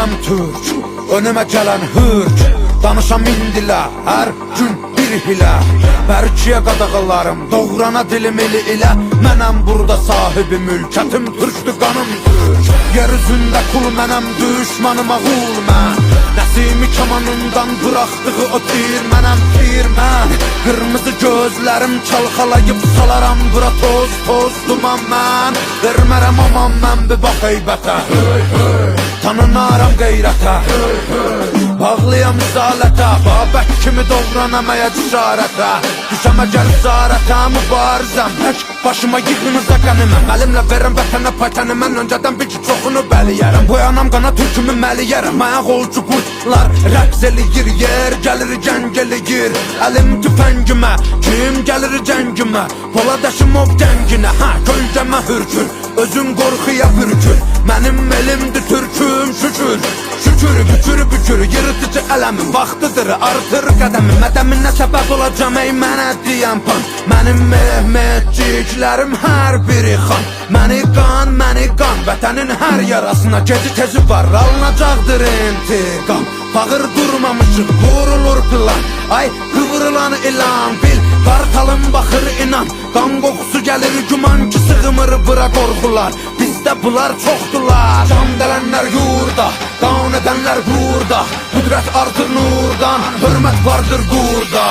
mənəm türk, önümə gələn hürk. Danışam min dilə, hər gün bir hilə. Mərkiyə qadağalarım, doğrana dilim eli ilə. Mənəm burada sahibi mülkətim, türkdür qanım türk. Yer üzündə kul mənəm, düşmanıma qul mən. Nəsimi kamanından bıraxdığı o tir mənəm, tir mən. Qırmızı gözlərim çalxalayıb salaram bura toz, toz duman mən. Vermərəm aman mən bir bax heybətə, tanınaram qeyrətə. Bağlıyam izalətə, babək kimi doğranamaya cüsarətə. Düşəmə gəl zarətə, mübarizəm tək başıma yığınıza qəniməm. Əlimlə verəm vətənə paytəni, mən öncədən bir ki çoxunu bəliyərəm. Boyanam qana türkümü məliyərəm, ayaq olcu qurtlar rəqs eləyir, yer gəlir gəng eləyir. Əlim tüfəngimə, kim gəlir cəngimə, polad əşimov gənginə, kölgəmə hürkür, özün qorxuya bürkür. Mənim elimdir türküm şükür, şükür bükür bükür, yırtıcı ələmin vaxtıdır artır qədəmi. Mədəminə səbəb olacam ey mənə deyən pan. Mənim Mehmetciklərim hər biri xan. Məni qan, vətənin hər yarasına geci tezi var, alınacaqdır intiqam. Bağır durmamışıq, vurulur plan, ay qıvrılan ilan bil. Qartalım baxır inan, qan qoxusu gəlir güman ki sığmır bura qorxular. Bizdə bunlar çoxdular, can dələnlər yurda, qan edənlər burada. Qüdrət artır nurdan, hörmət vardır burada.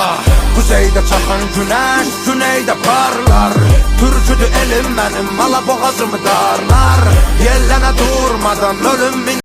Kuzeydə çaxan günəş, güneydə parlar. Türküdür elim mənim, mala boğazımı darlar. Yellənə durmadan ölüm min